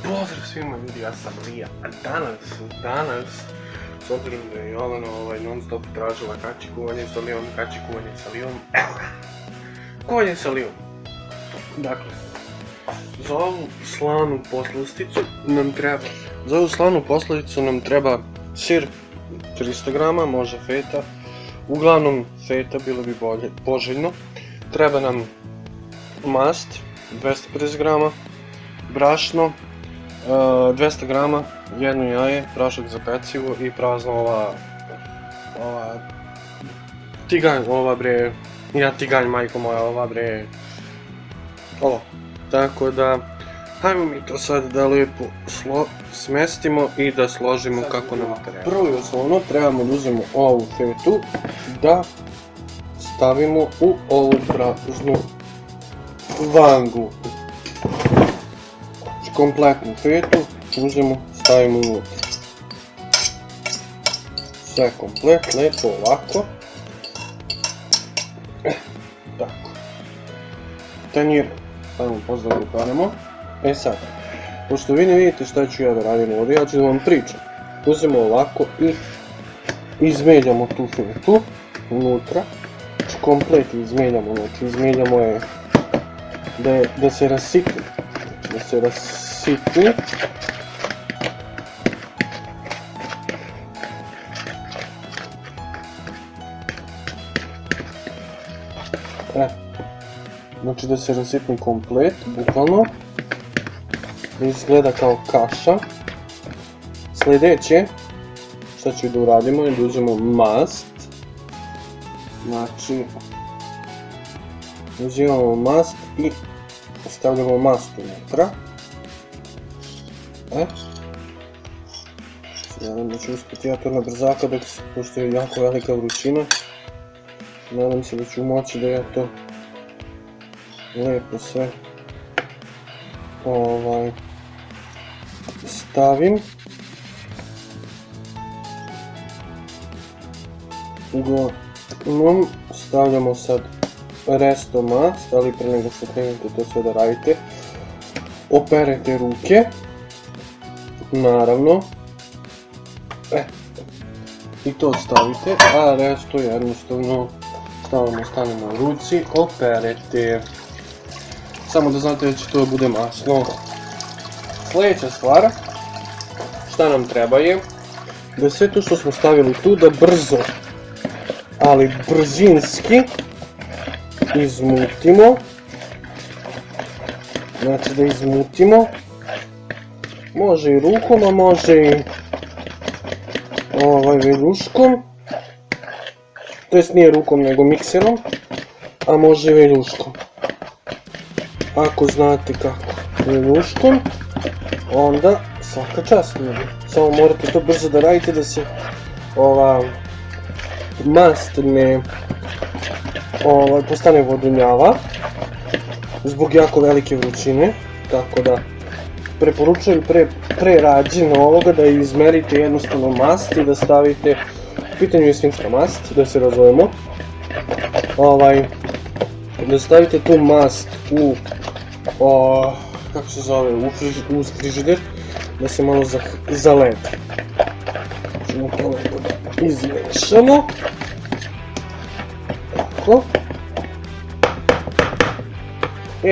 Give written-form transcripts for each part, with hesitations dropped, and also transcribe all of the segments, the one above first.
Pozdrav svima ljudi, ja sam Lija, a danas, s obzirom da je Jovana non stop tražila kači kuvanje sa Lijom, evo ga, kuvanje sa Lijom. Dakle, za ovu slanu poslasticu nam treba sir 300 grama, može feta, uglavnom feta bilo bi poželjno. Treba nam mast 250 grama, brašno 200 grama, jedno jaje, prašak za pecivo i prazna tiganj, tiganj majko moja, ovo. Tako da, hajmo mi to sad da lijepo smestimo i da složimo kako nam treba. Prvo i osnovno trebamo da uzmemo ovu fetu, da stavimo u ovu praznu vangu. Kompletnu fetu uzmemo, stavimo unutra. Sve komplet, lijepo ovako. Tako. Tanjir, stavimo pozdrav uparemo. E sad, pošto vi ne vidite šta ću ja da radim ovdje, ja ću da vam pričam. Uzmemo ovako i izmeljamo tu fetu unutra. Znači komplet izmeljamo, znači izmeljamo je da se rasitni. Znači da se rasitni komplet, bukvalno. Izgleda kao kaša. Sljedeće, šta ću da uradimo je da uzmemo mast. Znači, uzimamo mast i stavljamo mast unutra. Nadam da ću uspjeti ja to na brzaka, pošto je jako velika vrućina. Nadam se da ću moći da ja to lijepo sve stavim. Uglavnom stavljamo sad resto mast, ali pre nego što krenete to sve da radite, operete ruke, naravno, i to stavite, a resto jednostavno stavimo u ruci, operete. Samo da znate da će to bude masno. Sljedeća stvar, šta nam treba je, da sve to što smo stavili tu da brzo, ali brzinski, izmutimo. Znači da izmutimo. Može i rukom, a može i viljuškom. To jest nije rukom nego mikserom, a može i viljuškom. Ako znate kako viljuškom, onda svaka čast ljudi. Samo morate to brzo da radite da se mast ne postane vodunjava zbog jako velike vrućine, tako da preporučujem pre rađenja ovoga da izmerite jednostavno mast i da stavite, u pitanju je svinjska mast, da se razumemo, da stavite tu mast u u frižider, da se malo zaledi. Ćemo to da izmešamo. Tako.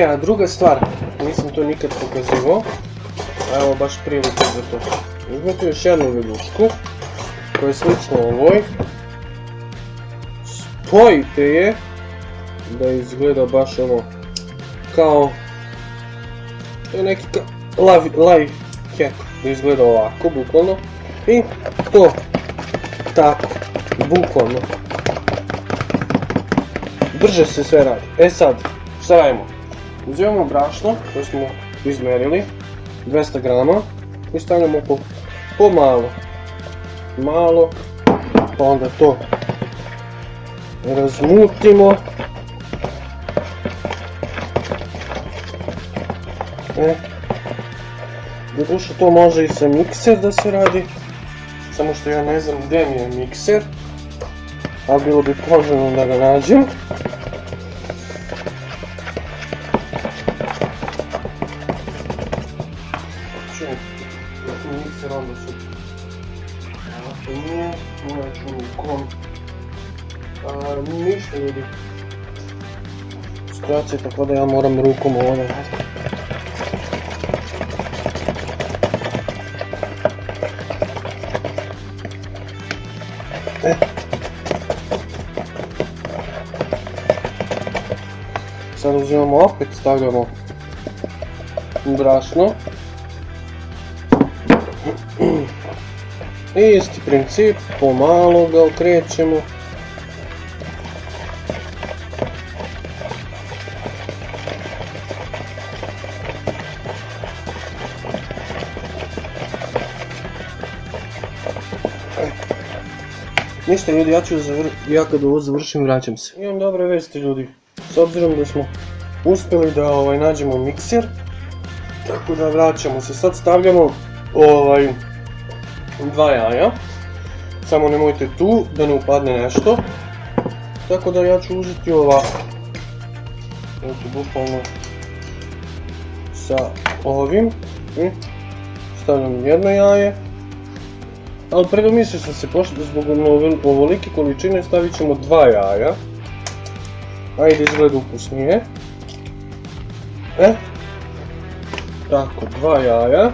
A druga stvar, nisam to nikad pokazivao, a evo baš prilike za to. Uzmete još jednu viljušku, koja je slična ovoj, spojite je, da izgleda baš kao, to je neki life hack, da izgleda ovako, bukvalno, i to, tako, bukvalno. Brže se sve radi. E sad, šta radimo? Uzimamo brašno koje smo izmerili, 200 grama, i stavljamo po malo, pa onda to razmutimo. Doduše to može i sa mikser da se radi, samo što ja ne znam gdje mi je mikser, a bilo bi poželjno da ga nađem. ubačujem u mikser, onda su. Ako nije, morat ću rukom. Ništa ljudi. Situacija je tako da ja moram rukom ovdje. Sad uzimamo opet, stavljamo brašno. I isti princip, pomalo ga okrećemo. Ništa ljudi, ja kad ovo završim vraćam se. Imam dobre vesti ljudi, s obzirom da smo uspjeli da nađemo mikser, tako da vraćamo se. Sad stavljamo dva jaja, samo nemojte tu da ne upadne nešto, tako da ja ću uzeti ovako, bukvalno sa ovim, stavljam jedno jaje. Ali predomislio sam se, pošto zbog ovolike količine stavit ćemo dva jaja. Ajde, izgleda ukusnije. Tako, dva jaja.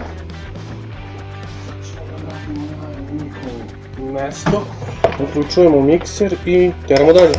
Mesto. Uključujemo mikser i teramo dalje.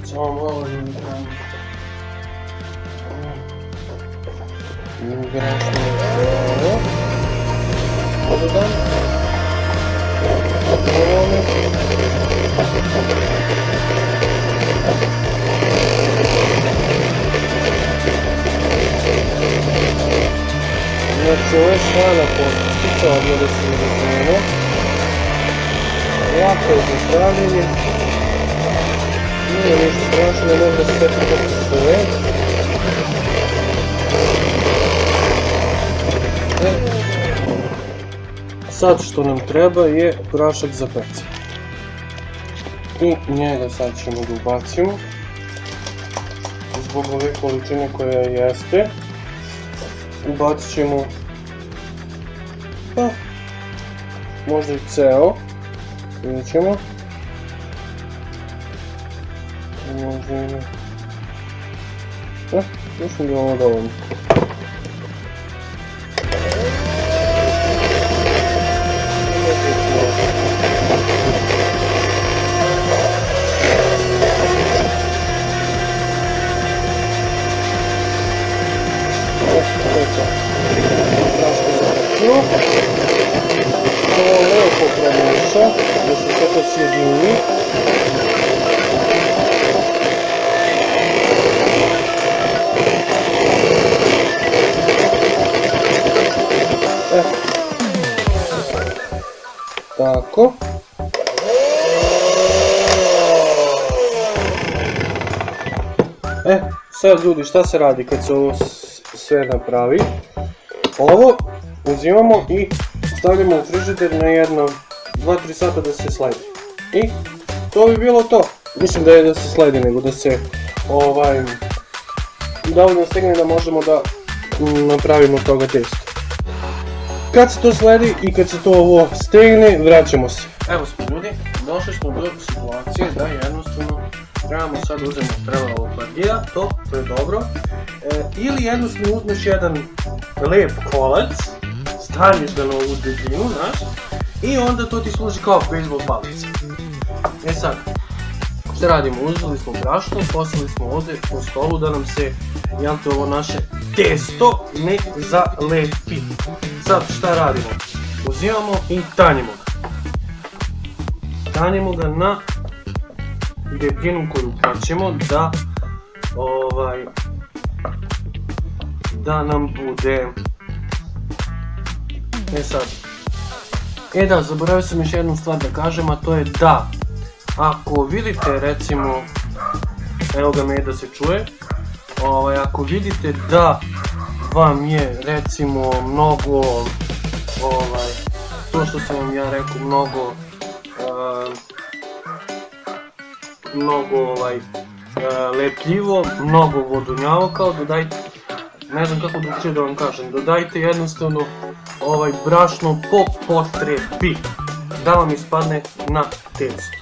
Samo malo grašno ovo. Dodam. Znači ovo je slana postica, ovdje da se razumemo. Lako je za zdravljenje. Nije ništa strašno, ne može da se sve kako sve. Sad što nam treba je prašak za pecanje. I njega sad ćemo da ubacimo. Zbog ove količine koja jeste. Ubacit ćemo, pa, možda i ceo. Vidjet ćemo. Možda i ne. Mislim da je ovo dovoljno. Ovo lijepo promiša, da se sve to sjedini. Tako. Sad ljudi, šta se radi kad se ovo sve napravi? Ovo uzimamo i stavljamo u frižider na jedno 2-3 sata da se sledi. I to bi bilo to. Mislim da je da se sledi nego da se dovoljno stigne da možemo da napravimo toga testo. Kad se to sledi i kad se to ovo stegne, vraćamo se. Evo smo ljudi, došli smo do situacije da jednostavno trebamo sad uzeti prevalovog bagija, to je dobro. Ili jednostavno uzmeš jedan lijep kolac, staviš ga na ovu debljinu, znaš, i onda to ti služi kao bejzbol palica. Sad, šta radimo? Uzeli smo brašno, poslali smo ovdje po stolu da nam se, ovo naše testo ne zalepi. Sad šta radimo? Uzimamo i tanjimo ga. Tanjimo ga na debljinu koju hoćemo da da nam bude. Sad. Da, zaboravio sam još jednu stvar da kažem, a to je da ako vidite recimo, evo ga Meda se čuje, ako vidite da vam je recimo mnogo, to što sam vam ja rekao, mnogo lepljivo, mnogo vodunjavo, kao dodajte, ne znam kako drugčije da vam kažem, dodajte jednostavno brašno po potrebi, da vam ispadne na testu.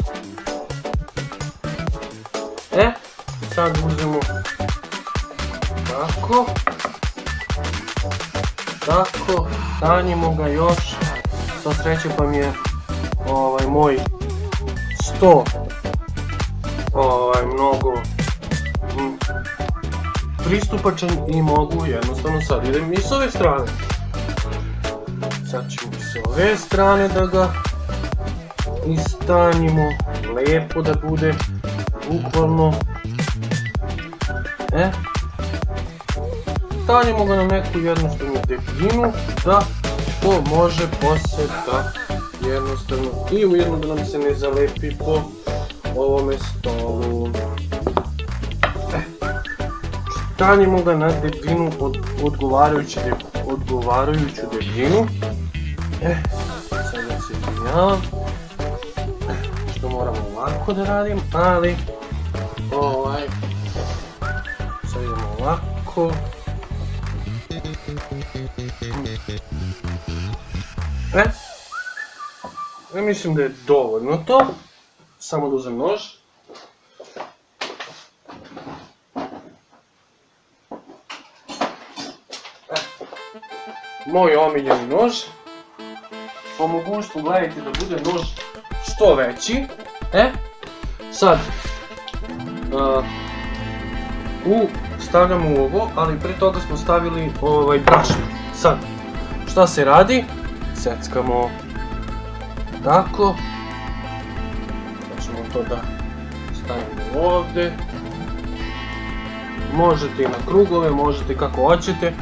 Sad uzmemo tako, stanjimo ga još, sa sreće pa mi je moj sto mnogo pristupačan i mogu jednostavno sad idem i s ove strane. Sad ćemo s ove strane da ga istanjimo, lepo da bude, bukvalno. Stanjimo ga na neku jednostavnu debljinu, da to može poslije da jednostavno i ujedno da nam se ne zalepi po ovome stolu. Stanjimo ga na debljinu, odgovarajuću debljinu. Sad da se izvinjavam što moramo ovako da radim, ali sad idemo ovako. Ja mislim da je dovoljno to, samo da uzem nož. Moj omiljeni nož. Po mogućstvu gledajte da bude nož što veći. Sad stavljamo u ovo, ali pre toga smo stavili brašno. Sad, šta se radi? Seckamo tako. Sad ćemo to da stavimo ovde. Možete i na krugove, možete kako hoćete.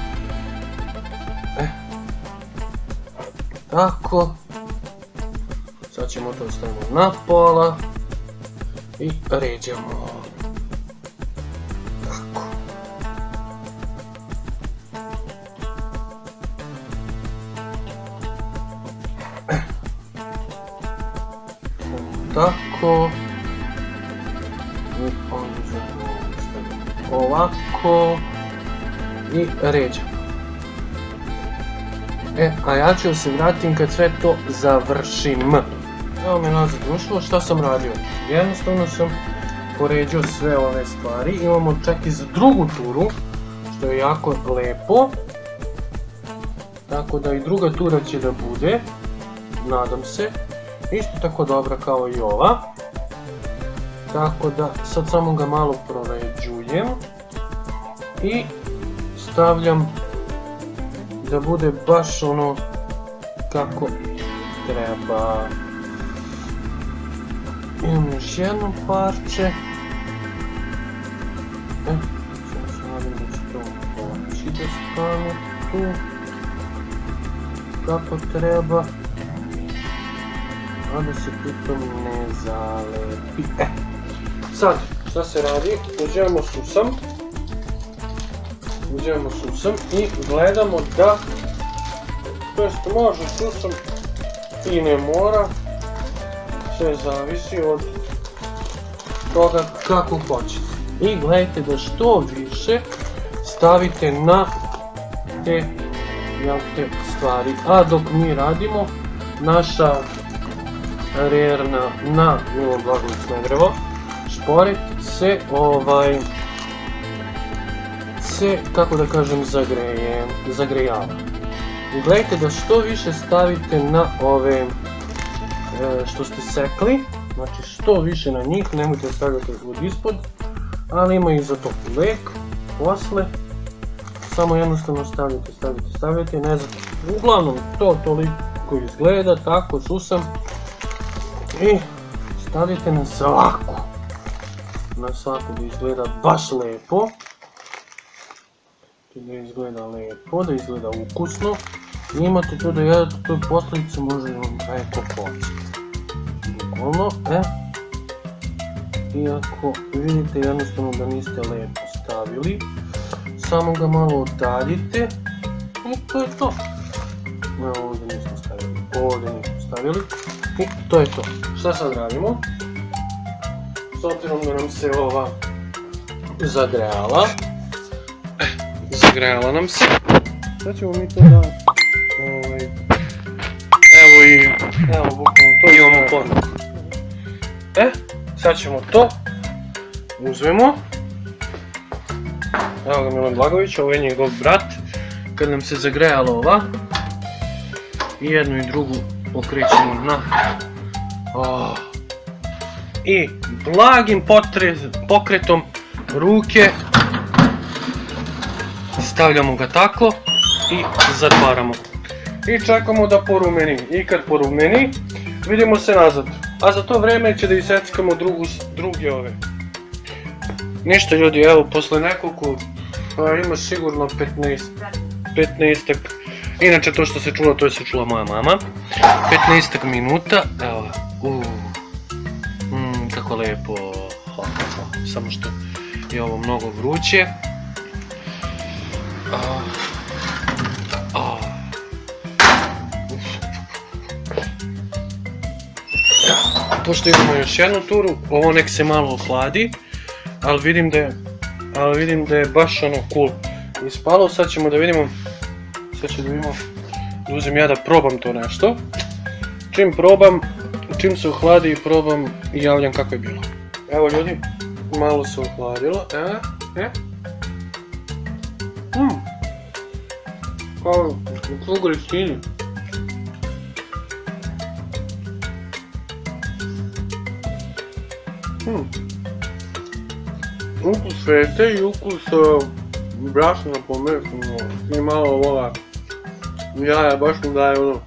Tako. Sad ćemo to stavimo na pola i ređamo. Tako. Tako. I ovako. I ređamo. A ja ću se vratim kad sve to završim. Evo me nazad ušlo, šta sam radio? Jednostavno sam poređao sve ove stvari. Imamo čak i za drugu turu, što je jako lepo. Tako da i druga tura će da bude, nadam se. Isto tako dobra kao i ova. Tako da sad samo ga malo proređujem. I stavljam da bude baš ono kako treba. Imam još jedno parče. Sada se nadim da će to poći da stane tu kako treba, a da se pritom ne zalepi. Sad, šta se radi? Uzimamo susam i gledamo da, to jest može susam i ne mora, sve zavisi od toga kako hoćete. I gledajte da što više stavite na te stvari. A dok mi radimo, naša rerna na Milan Blagojević Smederevo šporet se, kako da kažem, zagrejava. I gledajte da što više stavite na ove što ste sekli, znači što više na njih, nemojte stavljati od ispod, ali ima i za to lek, posle, samo jednostavno stavljate, ne znam, uglavnom to toliko izgleda, tako susam, i stavite na svaku. na saku da izgleda baš lepo. Da izgleda lepo, da izgleda ukusno. I imate to da jedete, to je posljedice, može vam kako hoćete. Bukvalno, I ako vidite jednostavno da niste lepo stavili, samo ga malo odaljite i to je to. Ovdje nismo stavili, ovdje nismo stavili i to je to. Šta sad radimo? S obzirom da nam se ova zagrejala, zagrejala nam se, sad ćemo mi to da, evo bukvalno to imamo ponuku. Sad ćemo to, uzmemo, evo ga Milan Blagović, ovo je njegov brat, kad nam se zagrejala ova, i jednu i drugu okrećemo na, i blagim pokretom ruke stavljamo ga tako i zatvaramo. I čekamo da porumeni. I kad porumeni, vidimo se nazad. A za to vreme će da iseckamo druge ove. Ništa ljudi, evo, posle nekoliko, ima sigurno 15-ak, inače to što se čulo, to je se čula moja mama, 15-ak minuta, evo, kako lepo, samo što je ovo mnogo vruće. Pošto imamo još jednu turu, ovo nek se malo ohladi, ali vidim da je baš ono cool ispalo. Sad ćemo da vidimo, da uzem ja da probam to nešto. Čim se ohladi i probam i javljam kako je bilo. Evo ljudi, malo se ohladilo, kao u gristini. Ukus fete i ukus brašna po mesu, i malo ovoga jaja, baš mu daje ono.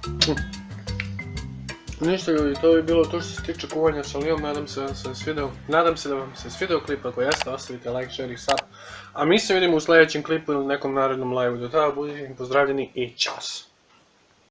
Ništa ljudi, to bi bilo to što se tiče kuvanja sa lijom, nadam se da vam se svideo klip, ako jeste ostavite like, share i sub, a mi se vidimo u sljedećem klipu ili nekom narednom live, do tada budite pozdravljeni i čas!